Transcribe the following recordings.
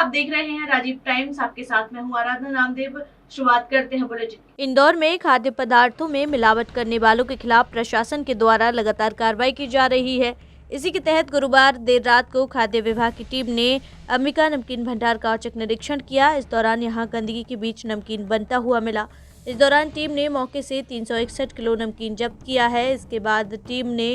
आप देख रहे हैं राजीव टाइम्स, आपके साथ मैं हूं आराधना नामदेव। शुरुआत करते हैं बुलेटिन। इंदौर में खाद्य पदार्थों में मिलावट करने वालों के खिलाफ प्रशासन के द्वारा लगातार कार्रवाई की जा रही है। इसी के तहत गुरुवार देर रात को खाद्य विभाग की टीम ने अंबिका नमकीन भंडार का औचक निरीक्षण किया। इस दौरान यहां गंदगी के बीच नमकीन बनता हुआ मिला। इस दौरान टीम ने मौके से 361 किलो नमकीन जब्त किया है। इसके बाद टीम ने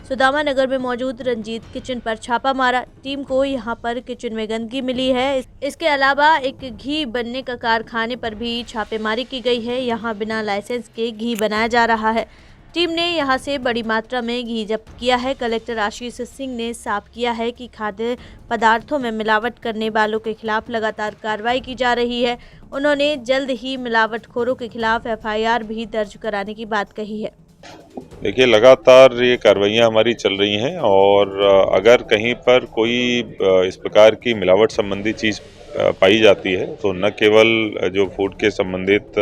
सुदामा नगर में मौजूद रंजीत किचन पर छापा मारा। टीम को यहां पर किचन में गंदगी मिली है। इसके अलावा एक घी बनने का कारखाने पर भी छापेमारी की गई है। यहां बिना लाइसेंस के घी बनाया जा रहा है। टीम ने यहां से बड़ी मात्रा में घी जब्त किया है। कलेक्टर आशीष सिंह ने साफ किया है कि खाद्य पदार्थों में मिलावट करने वालों के खिलाफ लगातार कार्रवाई की जा रही है। उन्होंने जल्द ही मिलावटखोरों के खिलाफ एफआईआर भी दर्ज कराने की बात कही है। देखिए, लगातार ये कार्रवाइयाँ हमारी चल रही हैं और अगर कहीं पर कोई इस प्रकार की मिलावट संबंधी चीज़ पाई जाती है तो न केवल जो फूड के संबंधित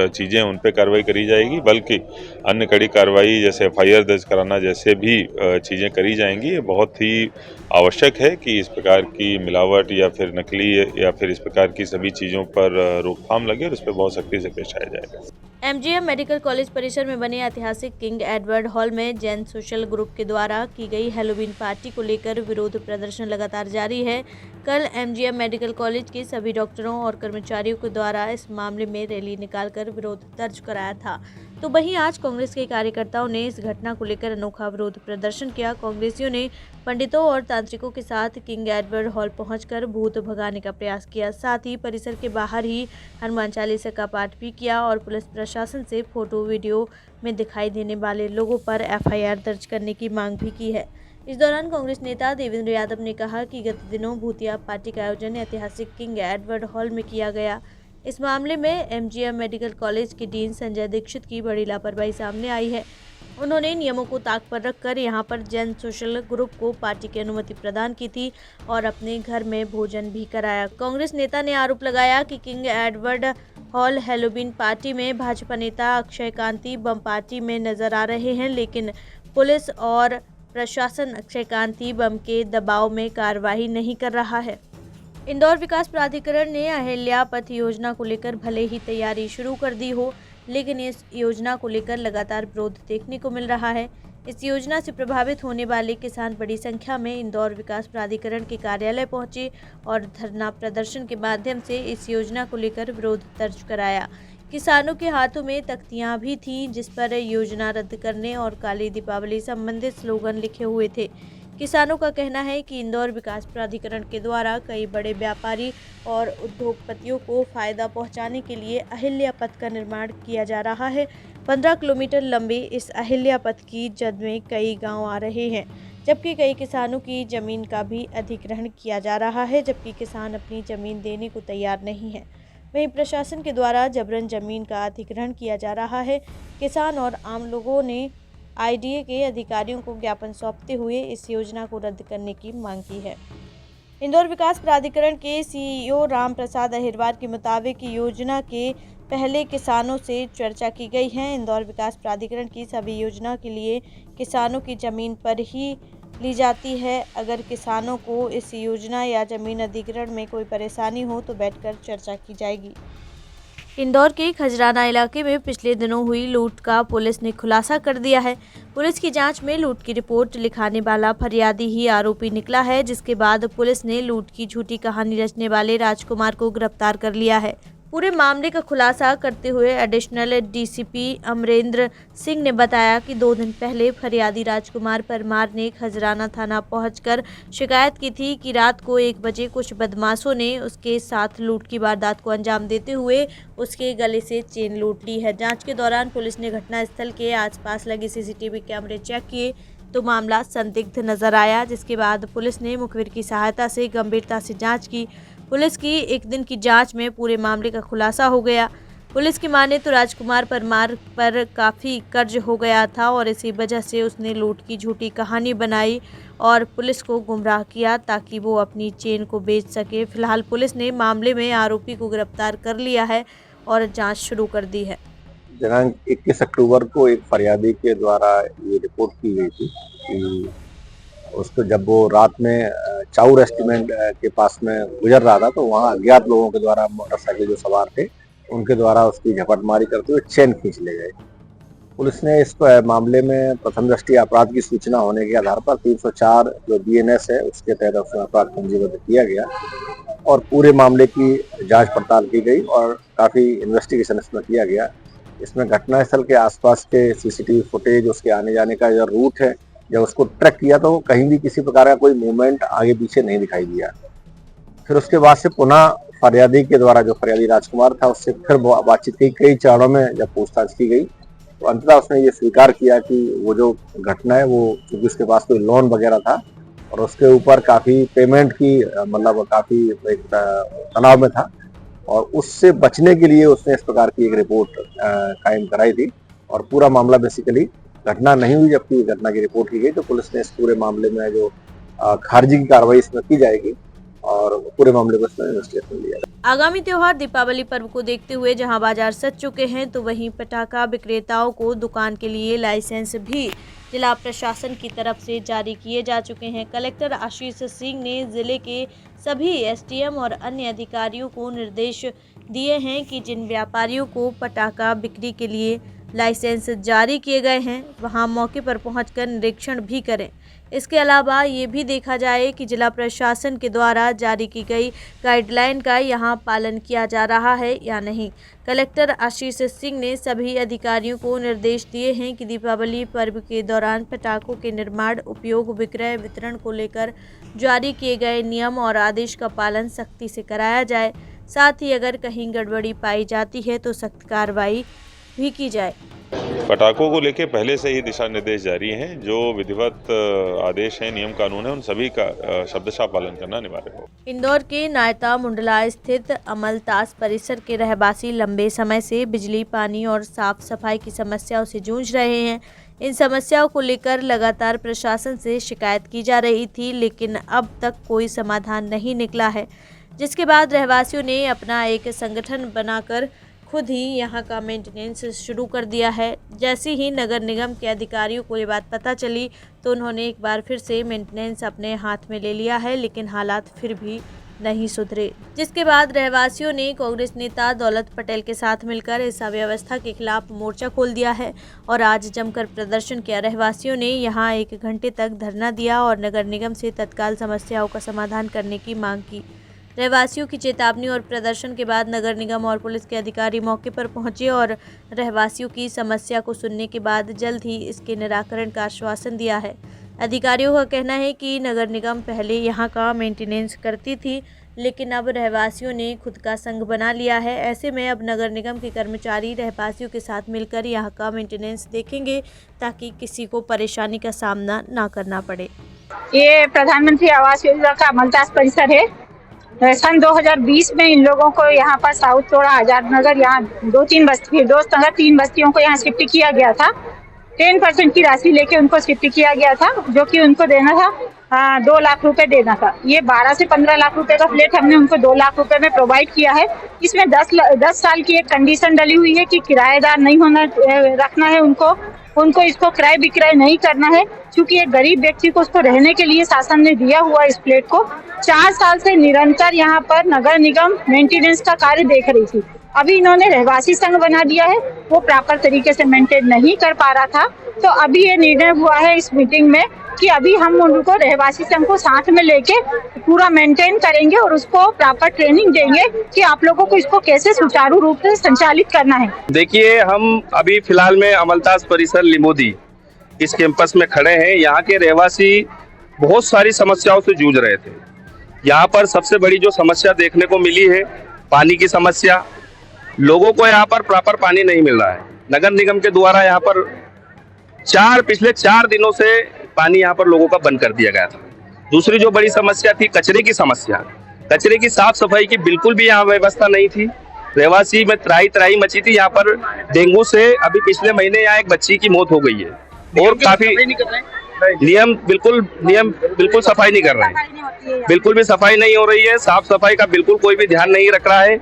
चीज़ें उन पे कार्रवाई करी जाएगी, बल्कि अन्य कड़ी कार्रवाई जैसे एफआईआर दर्ज कराना जैसे भी चीज़ें करी जाएंगी। ये बहुत ही आवश्यक है कि इस प्रकार की मिलावट या फिर नकली या फिर इस प्रकार की सभी चीज़ों पर रोकथाम लगे और इस पर बहुत सख्ती से पेश आया जाएगा। एमजीएम मेडिकल कॉलेज परिसर में बने ऐतिहासिक किंग एडवर्ड हॉल में जैन सोशल ग्रुप के द्वारा की गई हैलोवीन पार्टी को लेकर विरोध प्रदर्शन लगातार जारी है। कल एमजीएम मेडिकल कॉलेज के सभी डॉक्टरों और कर्मचारियों के द्वारा इस मामले में रैली निकालकर विरोध दर्ज कराया था। तो वहीं आज कांग्रेस के कार्यकर्ताओं ने इस घटना को लेकर अनोखा विरोध प्रदर्शन किया। कांग्रेसियों ने पंडितों और तांत्रिकों के साथ किंग एडवर्ड हॉल पहुंचकर भूत भगाने का प्रयास किया। साथ ही परिसर के बाहर ही हनुमान चालीसा का पाठ भी किया और पुलिस प्रशासन से फोटो वीडियो में दिखाई देने वाले लोगों पर एफआईआर दर्ज करने की मांग भी की है। इस दौरान कांग्रेस नेता देवेंद्र यादव ने कहा कि गत दिनों भूतिया पार्टी का आयोजन ऐतिहासिक किंग एडवर्ड हॉल में किया गया। इस मामले में एमजीएम मेडिकल कॉलेज के डीन संजय दीक्षित की बड़ी लापरवाही सामने आई है। उन्होंने नियमों को ताक पर रखकर यहां पर जैन सोशल ग्रुप को पार्टी की अनुमति प्रदान की थी और अपने घर में भोजन भी कराया। कांग्रेस नेता ने आरोप लगाया कि king Edward hall Halloween party में भाजपा नेता अक्षय कांति बम पार्टी में नजर आ रहे हैं, लेकिन पुलिस और प्रशासन अक्षय कांति बम के दबाव में कार्रवाई नहीं कर रहा है। इंदौर विकास प्राधिकरण ने अहिल्या पथ योजना को लेकर भले ही तैयारी शुरू कर दी हो, लेकिन इस योजना को लेकर लगातार विरोध देखने को मिल रहा है। इस योजना से प्रभावित होने वाले किसान बड़ी संख्या में इंदौर विकास प्राधिकरण के कार्यालय पहुंचे और धरना प्रदर्शन के माध्यम से इस योजना को लेकर विरोध दर्ज कराया। किसानों के हाथों में तख्तियां भी थीं जिस पर योजना रद्द करने और काली दीपावली संबंधित स्लोगन लिखे हुए थे। किसानों का कहना है कि इंदौर विकास प्राधिकरण के द्वारा कई बड़े व्यापारी और उद्योगपतियों को फायदा पहुंचाने के लिए अहिल्या पथ का निर्माण किया जा रहा है। 15 किलोमीटर लंबे इस अहिल्या पथ की जद में कई गांव आ रहे हैं, जबकि कई किसानों की जमीन का भी अधिग्रहण किया जा रहा है, जबकि किसान अपनी जमीन देने को तैयार नहीं है। वहीं प्रशासन के द्वारा जबरन जमीन का अधिग्रहण किया जा रहा है। किसान और आम लोगों ने आईडीए के अधिकारियों को ज्ञापन सौंपते हुए इस योजना को रद्द करने की मांग की है। इंदौर विकास प्राधिकरण के सीईओ राम प्रसाद अहिरवार के मुताबिक योजना के पहले किसानों से चर्चा की गई है। इंदौर विकास प्राधिकरण की सभी योजना के लिए किसानों की जमीन पर ही ली जाती है। अगर किसानों को इस योजना या जमीन अधिग्रहण में कोई परेशानी हो तो बैठकर चर्चा की जाएगी। इंदौर के खजराना इलाके में पिछले दिनों हुई लूट का पुलिस ने खुलासा कर दिया है। पुलिस की जांच में लूट की रिपोर्ट लिखाने वाला फरियादी ही आरोपी निकला है, जिसके बाद पुलिस ने लूट की झूठी कहानी रचने वाले राजकुमार को गिरफ्तार कर लिया है। पूरे मामले का खुलासा करते हुए एडिशनल डीसीपी अमरेंद्र सिंह ने बताया कि 2 दिन पहले फरियादी राजकुमार परमार ने खजराना थाना पहुंचकर शिकायत की थी कि रात को 1 बजे कुछ बदमाशों ने उसके साथ लूट की वारदात को अंजाम देते हुए उसके गले से चेन लूट ली है। जांच के दौरान पुलिस ने घटनास्थल के आसपास लगे सीसीटीवी कैमरे चेक किए तो मामला संदिग्ध नजर आया, जिसके बाद पुलिस ने मुखबिर की सहायता से गंभीरता से जांच की। पुलिस की 1 दिन की जांच में पूरे मामले का खुलासा हो गया। पुलिस की माने तो राजकुमार परमार पर काफ़ी कर्ज हो गया था और इसी वजह से उसने लूट की झूठी कहानी बनाई और पुलिस को गुमराह किया ताकि वो अपनी चेन को बेच सके। फिलहाल पुलिस ने मामले में आरोपी को गिरफ्तार कर लिया है और जांच शुरू कर दी है। दिनांक 21 अक्टूबर को एक फरियादी के द्वारा ये रिपोर्ट की गई थी कि उसको जब वो रात में चाऊ रेस्टोरेंट के पास में गुजर रहा था, तो वहाँ अज्ञात लोगों के द्वारा मोटरसाइकिल जो सवार थे उनके द्वारा उसकी झपटमारी करते हुए चेन खींच ले गए। पुलिस ने इस मामले में प्रथम दृष्टि अपराध की सूचना होने के आधार पर 304 जो BNS है उसके तहत उसमें अपराध पंजीबद्ध किया गया और पूरे मामले की जांच पड़ताल की गई और काफी इन्वेस्टिगेशन इसमें किया गया। इसमें घटनास्थल के आसपास के CCTV फुटेज, उसके आने जाने का जो रूट है, जब उसको ट्रैक किया तो कहीं भी किसी प्रकार का कोई मूवमेंट आगे पीछे नहीं दिखाई दिया। फिर उसके बाद से पुनः फरियादी के द्वारा, जो फरियादी राजकुमार था, उससे फिर बातचीत की, कई चरणों में जब पूछताछ की गई तो अंततः उसने ये स्वीकार किया कि वो जो घटना है वो क्योंकि उसके पास कोई लोन वगैरह था और उसके ऊपर काफी पेमेंट की मतलब काफी एक तनाव में था और उससे बचने के लिए उसने इस प्रकार की एक रिपोर्ट कायम कराई थी और पूरा मामला बेसिकली घटना नहीं हुई जबकि घटना की रिपोर्ट की गई। तो पुलिस ने इस पूरे मामले में जो खारिजी की कार्रवाई इसमें की जाएगी और पूरे मामले को इसमें इन्वेस्टिगेशन लिया जाएगा। आगामी त्योहार दीपावली पर्व को देखते हुए जहां बाजार सज चुके हैं तो वहीं पटाखा विक्रेताओं को दुकान के लिए लाइसेंस भी जिला प्रशासन की तरफ से जारी किए जा चुके हैं। कलेक्टर आशीष सिंह ने जिले के सभी SDM और अन्य अधिकारियों को निर्देश दिए हैं कि जिन व्यापारियों को पटाखा बिक्री के लिए लाइसेंस जारी किए गए हैं वहां मौके पर पहुंचकर निरीक्षण भी करें। इसके अलावा ये भी देखा जाए कि जिला प्रशासन के द्वारा जारी की गई गाइडलाइन का यहां पालन किया जा रहा है या नहीं। कलेक्टर आशीष सिंह ने सभी अधिकारियों को निर्देश दिए हैं कि दीपावली पर्व के दौरान पटाखों के निर्माण, उपयोग, विक्रय, वितरण को लेकर जारी किए गए नियम और आदेश का पालन सख्ती से कराया जाए। साथ ही अगर कहीं गड़बड़ी पाई जाती है तो सख्त कार्रवाई भी की जाए। पटाखों को लेके पहले से ही दिशा निर्देश जारी हैं। जो विधिवत आदेश हैं, नियम कानून है, उन सभी का शब्दशः पालन करना अनिवार्य हो। इंदौर के नायता मुंडला स्थित अमलतास परिसर के रहवासी लंबे समय से बिजली, पानी और साफ सफाई की समस्याओं से जूझ रहे हैं। इन समस्याओं को लेकर लगातार प्रशासन से शिकायत की जा रही थी, लेकिन अब तक कोई समाधान नहीं निकला है, जिसके बाद रहवासियों ने अपना एक संगठन बनाकर खुद ही यहाँ का मेंटेनेंस शुरू कर दिया है। जैसे ही नगर निगम के अधिकारियों को ये बात पता चली तो उन्होंने एक बार फिर से मेंटेनेंस अपने हाथ में ले लिया है, लेकिन हालात फिर भी नहीं सुधरे, जिसके बाद रहवासियों ने कांग्रेस नेता दौलत पटेल के साथ मिलकर इस अव्यवस्था के खिलाफ मोर्चा खोल दिया है और आज जमकर प्रदर्शन किया। रहवासियों ने यहाँ 1 घंटे तक धरना दिया और नगर निगम से तत्काल समस्याओं का समाधान करने की मांग की। रहवासियों की चेतावनी और प्रदर्शन के बाद नगर निगम और पुलिस के अधिकारी मौके पर पहुंचे और रहवासियों की समस्या को सुनने के बाद जल्द ही इसके निराकरण का आश्वासन दिया है। अधिकारियों का कहना है कि नगर निगम पहले यहां का मेंटेनेंस करती थी, लेकिन अब रहवासियों ने खुद का संघ बना लिया है। ऐसे में अब नगर निगम के कर्मचारी रहवासियों के साथ मिलकर यहां का मेंटेनेंस देखेंगे ताकि किसी को परेशानी का सामना ना करना पड़े। ये प्रधानमंत्री आवास योजना का अमलतास परिसर है। सन 2020 में इन लोगों को यहाँ पर साउथ तोड़ा, आजाद नगर, यहाँ 2-3 बस्ती, दोस्त नगर, 3 बस्तियों को यहाँ शिफ्ट किया गया था। 10% की राशि लेके उनको शिफ्ट किया गया था, जो कि उनको देना था 2 लाख रुपए देना था। ये 12 से 15 लाख रुपए का फ्लैट हमने उनको 2 लाख रुपए में प्रोवाइड किया है। इसमें 10 साल की एक कंडीशन डली हुई है कि किराएदार नहीं होना रखना है उनको इसको क्रय विक्रय नहीं करना है, क्योंकि एक गरीब व्यक्ति को उसको रहने के लिए शासन ने दिया हुआ इस फ्लैट को। 4 साल से निरंतर यहाँ पर नगर निगम मेंटेनेंस का कार्य देख रही थी। अभी इन्होंने रहवासी संघ बना दिया है, वो प्रॉपर तरीके से मेंटेन नहीं कर पा रहा था, तो अभी ये निर्णय हुआ है इस मीटिंग में कि अभी हम उनको रहवासी संघ को साथ में लेके पूरा मेंटेन करेंगे और उसको प्रॉपर ट्रेनिंग देंगे कि आप लोगों को इसको कैसे सुचारू रूप से संचालित करना है। देखिए, हम अभी फिलहाल में अमलतास परिसर लिमोदी इस कैंपस में खड़े हैं। यहाँ के रहवासी बहुत सारी समस्याओं से जूझ रहे थे। यहाँ पर सबसे बड़ी जो समस्या देखने को मिली है, पानी की समस्या। लोगों को यहाँ पर प्रॉपर पानी नहीं मिल रहा है। नगर निगम के द्वारा यहाँ पर पिछले 4 दिनों से पानी यहाँ पर लोगों का बंद कर दिया गया था। दूसरी जो बड़ी समस्या थी, कचरे की समस्या। कचरे की साफ सफाई की बिल्कुल भी यहाँ व्यवस्था नहीं थी। रहवासी में त्राही मची थी। यहाँ पर डेंगू से अभी पिछले महीने यहाँ एक बच्ची की मौत हो गई है और काफी नियम बिल्कुल सफाई नहीं कर रहे हैं। बिल्कुल भी सफाई नहीं हो रही है। साफ सफाई का बिल्कुल कोई भी ध्यान नहीं रख रहा है।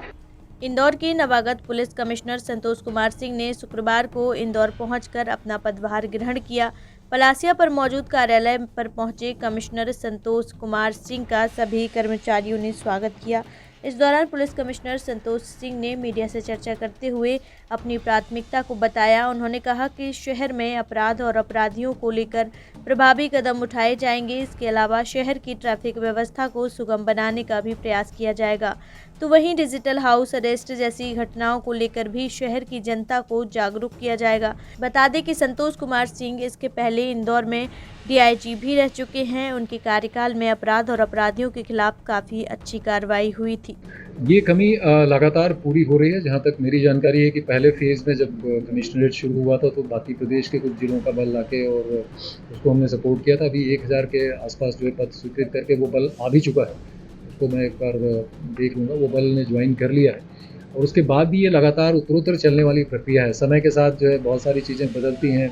इंदौर के नवागत पुलिस कमिश्नर संतोष कुमार सिंह ने शुक्रवार को इंदौर पहुंचकर अपना पदभार ग्रहण किया। पलासिया पर मौजूद कार्यालय पर पहुंचे कमिश्नर संतोष कुमार सिंह का सभी कर्मचारियों ने स्वागत किया। इस दौरान पुलिस कमिश्नर संतोष सिंह ने मीडिया से चर्चा करते हुए अपनी प्राथमिकता को बताया। उन्होंने कहा कि शहर में अपराध और अपराधियों को लेकर प्रभावी कदम उठाए जाएंगे। इसके अलावा शहर की ट्रैफिक व्यवस्था को सुगम बनाने का भी प्रयास किया जाएगा। तो वहीं डिजिटल हाउस अरेस्ट जैसी घटनाओं को लेकर भी शहर की जनता को जागरूक किया जाएगा। बता दें कि संतोष कुमार सिंह इसके पहले इंदौर में DIG भी रह चुके हैं। उनके कार्यकाल में अपराध और अपराधियों के खिलाफ काफ़ी अच्छी कार्रवाई हुई थी। ये कमी लगातार पूरी हो रही है। जहाँ तक मेरी जानकारी है कि पहले फेज़ में जब कमिश्नरेट शुरू हुआ था तो बाकी प्रदेश के कुछ जिलों का बल लाके और उसको हमने सपोर्ट किया था। अभी 1000 के आसपास जो है पद स्वीकृत करके वो बल आ भी चुका है। उसको मैं एक बार देख लूँगा। वो बल ने ज्वाइन कर लिया है और उसके बाद भी ये लगातार उत्तरोत्तर चलने वाली प्रक्रिया है। समय के साथ जो है बहुत सारी चीज़ें बदलती हैं,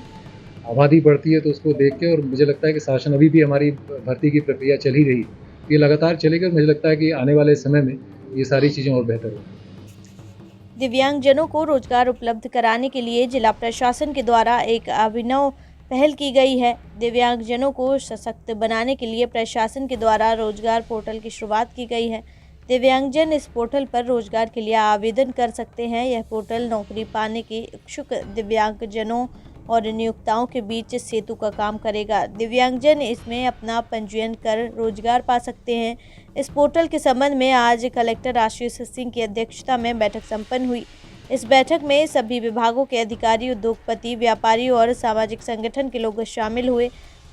आबादी बढ़ती है, तो उसको देख के और मुझे लगता है कि शासन अभी भी हमारी भर्ती की प्रक्रिया चल ही रही है। ये लगातार चलेगी और मुझे लगता है कि आने वाले समय में ये सारी चीज़ें और बेहतर होंगी। दिव्यांगजनों को रोजगार उपलब्ध कराने के लिए जिला प्रशासन के द्वारा एक अभिनव पहल की गई है। दिव्यांगजनों को सशक्त बनाने के लिए प्रशासन के द्वारा रोजगार पोर्टल की शुरुआत की गई है। दिव्यांगजन इस पोर्टल पर रोजगार के लिए आवेदन कर सकते हैं। यह पोर्टल नौकरी पाने के इच्छुक दिव्यांगजनों और नियोक्ताओं के बीच सेतु का काम करेगा। दिव्यांगजन इसमें अपना पंजीयन कर रोजगार पा सकते हैं। इस पोर्टल के संबंध में आज कलेक्टर आशीष सिंह की अध्यक्षता में बैठक संपन्न हुई। इस बैठक में सभी विभागों के अधिकारी, उद्योगपति, व्यापारी और सामाजिक संगठन के लोग शामिल हुए।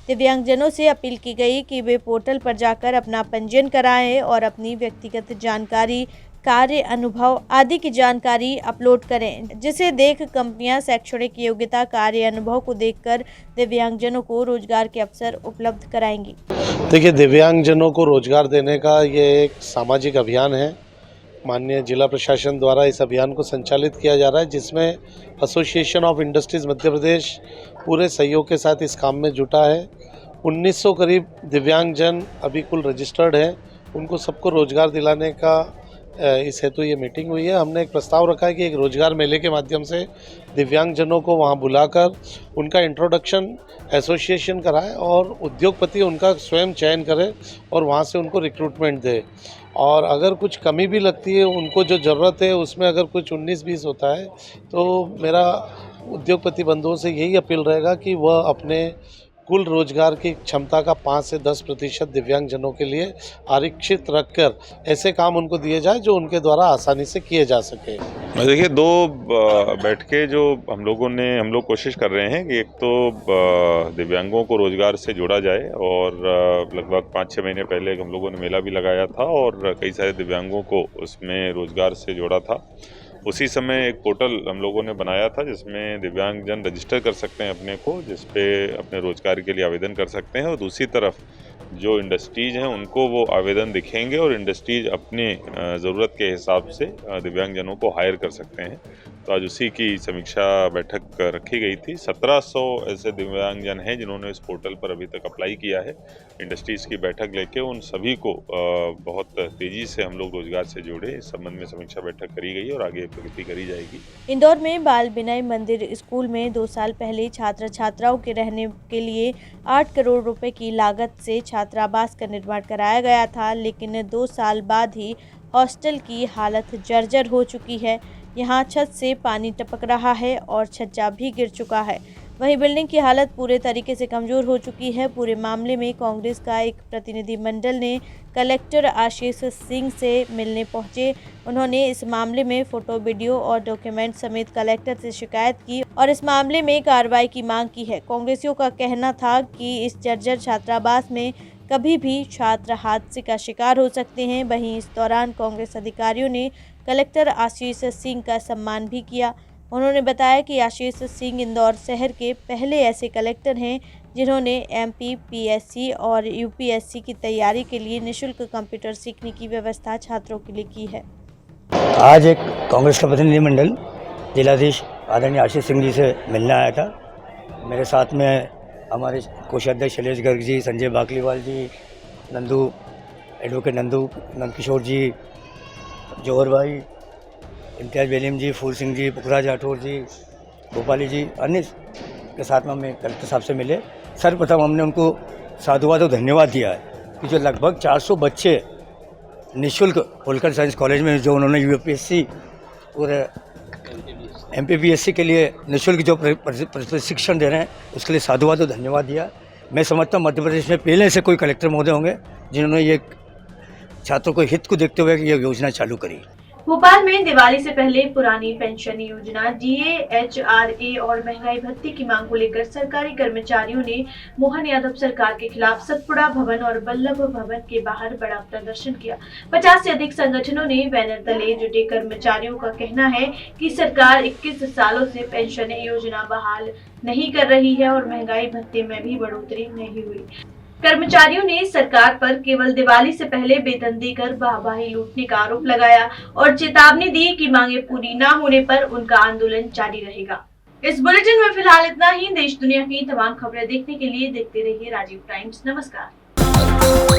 दिव्यांगजनों से अपील की गई कि वे पोर्टल पर जाकर अपना पंजीयन कराएं और अपनी व्यक्तिगत जानकारी, कार्य अनुभव आदि की जानकारी अपलोड करें, जिसे देख कंपनियां शैक्षणिक योग्यता, कार्य अनुभव को देखकर दिव्यांगजनों को रोजगार के अवसर उपलब्ध कराएंगी। देखिए, दिव्यांगजनों को रोजगार देने का ये एक सामाजिक अभियान है। माननीय जिला प्रशासन द्वारा इस अभियान को संचालित किया जा रहा है, जिसमें association of industries Madhya Pradesh पूरे सहयोग के साथ इस काम में जुटा है। 1900 करीब दिव्यांगजन अभी कुल रजिस्टर्ड है। उनको सबको रोजगार दिलाने का इस हेतु ये मीटिंग हुई है। हमने एक प्रस्ताव रखा है कि एक रोजगार मेले के माध्यम से दिव्यांगजनों को वहाँ बुलाकर उनका इंट्रोडक्शन एसोसिएशन कराए और उद्योगपति उनका स्वयं चयन करे और वहाँ से उनको रिक्रूटमेंट दे। और अगर कुछ कमी भी लगती है, उनको जो ज़रूरत है उसमें अगर कुछ 19-20 होता है, तो मेरा उद्योगपति बंधुओं से यही अपील रहेगा कि वह अपने कुल रोजगार की क्षमता का 5 से 10% दिव्यांगजनों के लिए आरक्षित रखकर ऐसे काम उनको दिए जाए जो उनके द्वारा आसानी से किए जा सके। देखिए, 2 बैठकें जो हम लोग कोशिश कर रहे हैं कि एक तो दिव्यांगों को रोजगार से जोड़ा जाए और लगभग 5-6 महीने पहले हम लोगों ने मेला भी लगाया था और कई सारे दिव्यांगों को उसमें रोजगार से जोड़ा था। उसी समय एक पोर्टल हम लोगों ने बनाया था जिसमें दिव्यांगजन रजिस्टर कर सकते हैं अपने को, जिसपे अपने रोजगार के लिए आवेदन कर सकते हैं और दूसरी तरफ जो इंडस्ट्रीज़ हैं उनको वो आवेदन दिखेंगे और इंडस्ट्रीज़ अपने ज़रूरत के हिसाब से दिव्यांगजनों को हायर कर सकते हैं। तो आज उसी की समीक्षा बैठक रखी गई थी। 1700 ऐसे दिव्यांगजन हैं जिन्होंने इस पोर्टल पर अभी तक अप्लाई किया है। इंडस्ट्रीज़ की बैठक लेके उन सभी को बहुत तेज़ी से हम लोग रोजगार से जोड़े, इस संबंध में समीक्षा बैठक करी गई और आगे प्रगति करी जाएगी। इंदौर में बाल विनय मंदिर स्कूल में 2 साल पहले छात्र छात्राओं के रहने के लिए 8 करोड़ रुपए की लागत से छात्रावास का निर्माण कराया गया था, लेकिन 2 साल बाद ही हॉस्टल की हालत जर्जर हो चुकी है। यहाँ छत से पानी टपक रहा है और छज्जा भी गिर चुका है। वहीं बिल्डिंग की हालत पूरे तरीके से कमज़ोर हो चुकी है। पूरे मामले में कांग्रेस का एक प्रतिनिधि मंडल ने कलेक्टर आशीष सिंह से मिलने पहुंचे। उन्होंने इस मामले में फ़ोटो, वीडियो और डॉक्यूमेंट समेत कलेक्टर से शिकायत की और इस मामले में कार्रवाई की मांग की है। कांग्रेसियों का कहना था कि इस जर्जर छात्रावास में कभी भी छात्र हादसे का शिकार हो सकते हैं। वहीं इस दौरान कांग्रेस अधिकारियों ने कलेक्टर आशीष सिंह का सम्मान भी किया। उन्होंने बताया कि आशीष सिंह इंदौर शहर के पहले ऐसे कलेक्टर हैं जिन्होंने MP, PSC और UPSC की तैयारी के लिए निःशुल्क कंप्यूटर सीखने की व्यवस्था छात्रों के लिए की है। आज एक कांग्रेस का प्रतिनिधिमंडल जिलाधीश आदरणीय आशीष सिंह जी से मिलने आया था। मेरे साथ में हमारे कोषाध्यक्ष शैलेश गर्ग जी, संजय बाकलीवाल जी, एडवोकेट नंदकिशोर जी, जौहर भाई, इम्तियाज बेलीम जी, फूल सिंह जी, पुखराज राठौर जी, भोपाली जी, अन्य के साथ में हमें कलेक्टर साहब से मिले सर्वप्रथम हमने उनको साधुवाद और धन्यवाद दिया है कि जो लगभग 400 बच्चे निःशुल्क होलकर साइंस कॉलेज में जो उन्होंने यूपीएससी और एमपीपीएससी के लिए निःशुल्क जो प्रशिक्षण दे रहे हैं उसके लिए साधुवाद और धन्यवाद दिया। मैं समझता हूँ मध्य प्रदेश में पहले से कोई कलेक्टर महोदय होंगे जिन्होंने ये छात्रों को हित को देखते हुए ये योजना चालू करी। भोपाल में दिवाली से पहले पुरानी पेंशन योजना DAHRA और महंगाई भत्ते की मांग को लेकर सरकारी कर्मचारियों ने मोहन यादव सरकार के खिलाफ सतपुड़ा भवन और बल्लभ भवन के बाहर बड़ा प्रदर्शन किया। 50 से अधिक संगठनों ने बैनर तले जुटे। कर्मचारियों का कहना है कि सरकार 21 सालों से पेंशन योजना बहाल नहीं कर रही है और महंगाई भत्ते में भी बढ़ोतरी नहीं हुई। कर्मचारियों ने सरकार पर केवल दिवाली से पहले वेतन देकर वाहवाही लूटने का आरोप लगाया और चेतावनी दी कि मांगे पूरी न होने पर उनका आंदोलन जारी रहेगा। इस बुलेटिन में फिलहाल इतना ही। देश दुनिया की तमाम खबरें देखने के लिए देखते रहिए राजीव टाइम्स। नमस्कार।